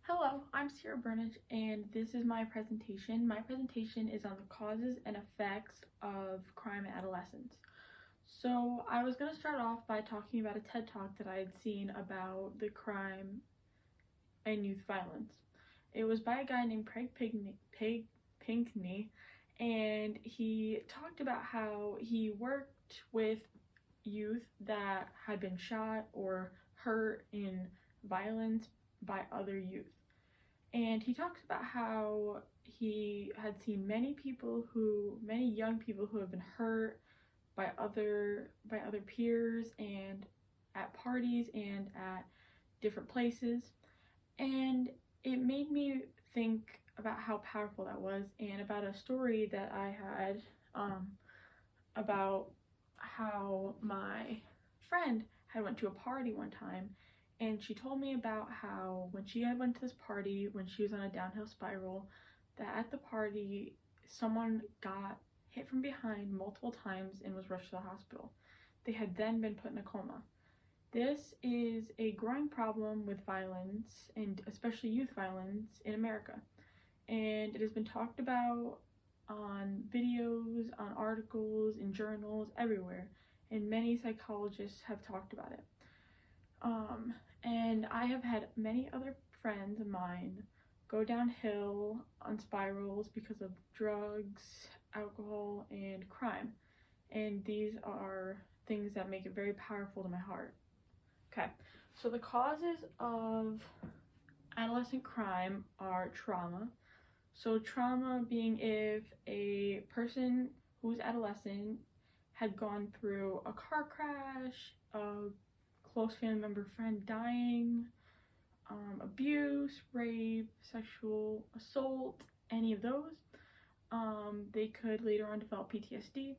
Hello, I'm Sierra Burnage, and this is my presentation. My presentation is on the causes and effects of crime in adolescence. So I was going to start off by talking about a TED Talk that I had seen about the crime and youth violence. It was by a guy named Craig Pinkney, and he talked about how he worked with youth that had been shot or hurt in violence by other youth. And he talks about how he had seen many young people who have been hurt by other peers and at parties and at different places. And it made me think about how powerful that was, and about a story that I had about how my friend had went to a party one time, and she told me about how when she had went to this party when she was on a downhill spiral, that at the party someone got hit from behind multiple times and was rushed to the hospital. They had then been put in a coma. This is a growing problem with violence, and especially youth violence, in America. And it has been talked about on videos, on articles, in journals, everywhere. And many psychologists have talked about it. And I have had many other friends of mine go downhill on spirals because of drugs, alcohol, and crime. And these are things that make it very powerful to my heart. Okay, so the causes of adolescent crime are trauma. So trauma being if a person who's adolescent had gone through a car crash, a close family member, friend dying, abuse, rape, sexual assault, any of those. They could later on develop PTSD,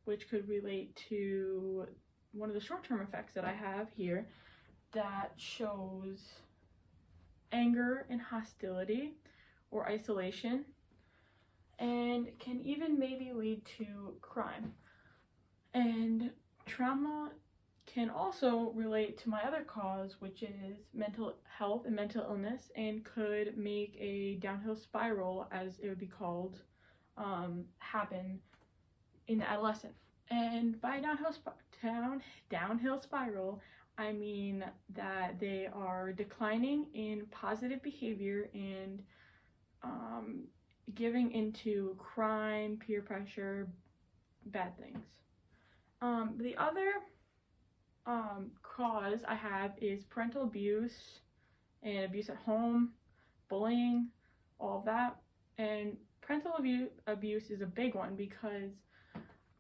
which could relate to one of the short-term effects that I have here that shows anger and hostility or isolation, and can even maybe lead to crime. And trauma can also relate to my other cause, which is mental health and mental illness, and could make a downhill spiral, as it would be called, happen in the adolescent. And by downhill spiral, I mean that they are declining in positive behavior and giving into crime, peer pressure, bad things. The other cause I have is parental abuse and abuse at home, bullying, all of that. And parental abuse is a big one because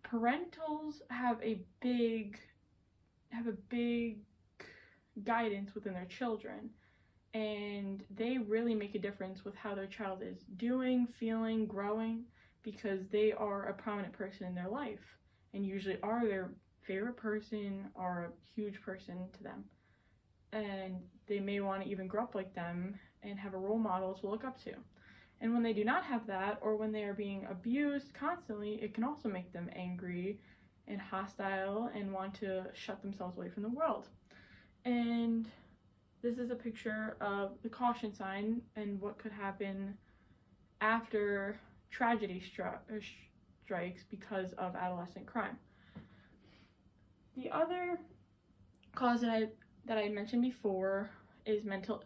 parentals have a big guidance within their children, and they really make a difference with how their child is doing, feeling, growing, because they are a prominent person in their life and usually are their favorite person or a huge person to them, and they may want to even grow up like them and have a role model to look up to. And when they do not have that, or when they are being abused constantly, it can also make them angry and hostile and want to shut themselves away from the world. And this is a picture of the caution sign and what could happen after tragedy strikes because of adolescent crime. The other cause that I mentioned before is mental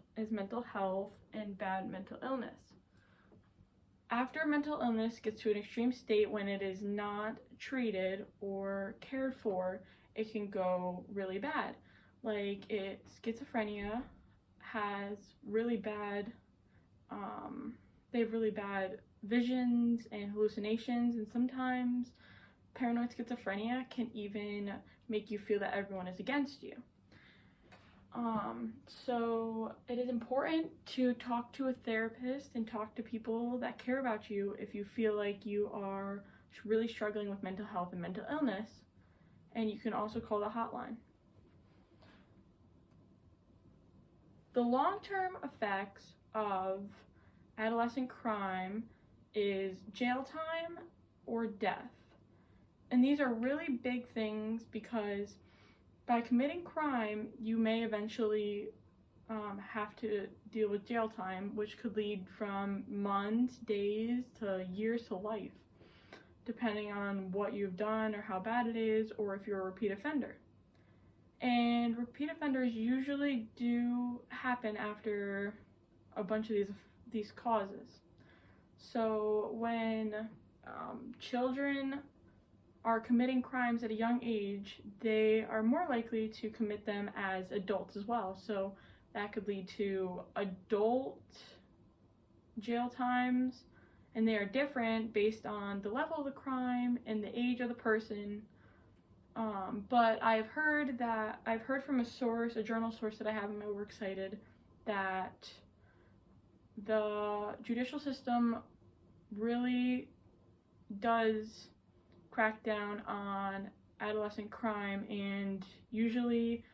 health and bad mental illness. After mental illness gets to an extreme state, when it is not treated or cared for, it can go really bad. Like schizophrenia has really bad, they have really bad visions and hallucinations, and sometimes paranoid schizophrenia can even make you feel that everyone is against you. So it is important to talk to a therapist and talk to people that care about you if you feel like you are really struggling with mental health and mental illness, and you can also call the hotline. The long-term effects of adolescent crime is jail time or death. And these are really big things because by committing crime, you may eventually have to deal with jail time, which could lead from months, days, to years to life, depending on what you've done or how bad it is, or if you're a repeat offender. And repeat offenders usually do happen after a bunch of these causes. So when children are committing crimes at a young age, they are more likely to commit them as adults as well. So that could lead to adult jail times, and they are different based on the level of the crime and the age of the person. But I've heard from a journal source that I have in my Works Cited, that the judicial system really does crack down on adolescent crime and usually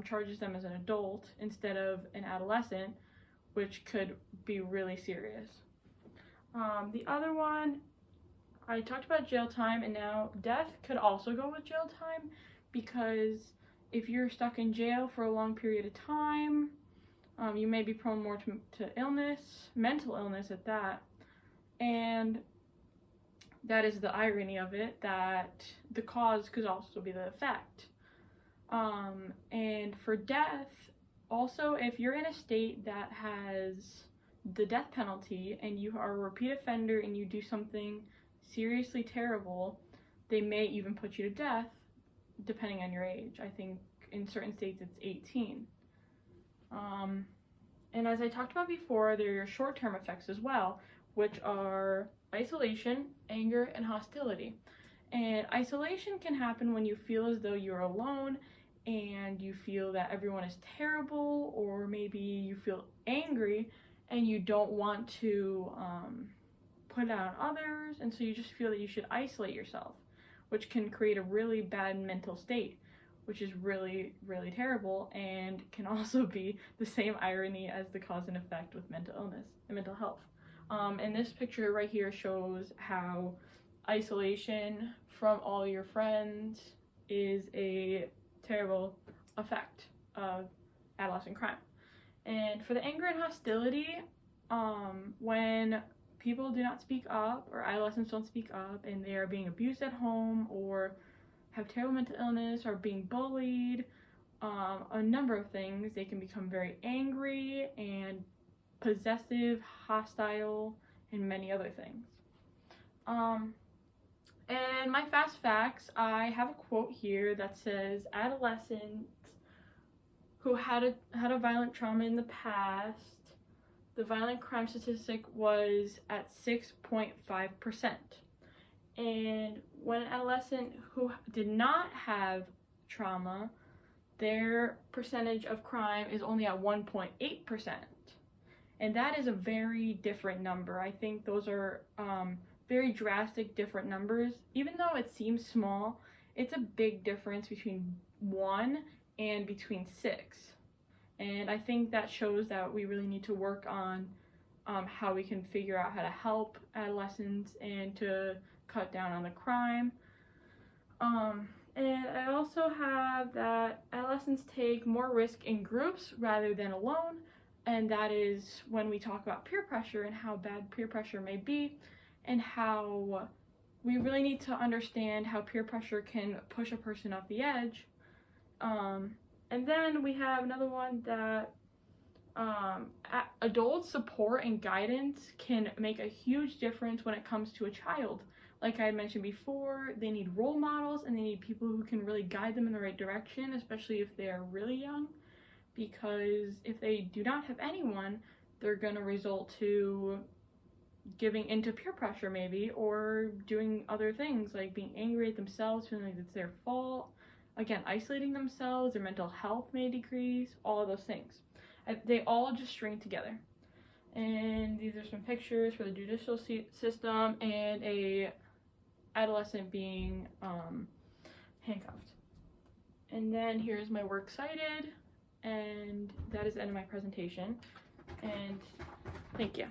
charges them as an adult instead of an adolescent, which could be really serious. The other one, I talked about jail time, and now death could also go with jail time, because if you're stuck in jail for a long period of time, you may be prone more to illness, mental illness at that, and that is the irony of it, that the cause could also be the effect. And for death, also, if you're in a state that has the death penalty and you are a repeat offender and you do something seriously terrible, they may even put you to death, depending on your age. I think in certain states it's 18. And as I talked about before, there are your short-term effects as well, which are isolation, anger, and hostility. And isolation can happen when you feel as though you're alone and you feel that everyone is terrible, or maybe you feel angry and you don't want to put it on others, and so you just feel that you should isolate yourself, which can create a really bad mental state, which is really, really terrible, and can also be the same irony as the cause and effect with mental illness and mental health. And this picture right here shows how isolation from all your friends is a terrible effect of adolescent crime. And for the anger and hostility, when people do not speak up, or adolescents don't speak up, and they are being abused at home, or have terrible mental illness, or being bullied, a number of things, they can become very angry and possessive, hostile, and many other things. And my fast facts, I have a quote here that says, adolescents who had a violent trauma in the past, the violent crime statistic was at 6.5%. And when an adolescent who did not have trauma, their percentage of crime is only at 1.8%. And that is a very different number. I think those are very drastic different numbers. Even though it seems small, it's a big difference between 1 and between 6. And I think that shows that we really need to work on how we can figure out how to help adolescents and to cut down on the crime. And I also have that adolescents take more risk in groups rather than alone, and that is when we talk about peer pressure and how bad peer pressure may be, and how we really need to understand how peer pressure can push a person off the edge. And then we have another one that adult support and guidance can make a huge difference when it comes to a child. Like I had mentioned before, they need role models and they need people who can really guide them in the right direction, especially if they're really young, because if they do not have anyone, they're going to result to giving into peer pressure maybe, or doing other things like being angry at themselves, feeling like it's their fault, again, isolating themselves, their mental health may decrease, all of those things. They all just string together. And these are some pictures for the judicial system and a adolescent being handcuffed. And then here's my Works Cited, and that is the end of my presentation. And thank you.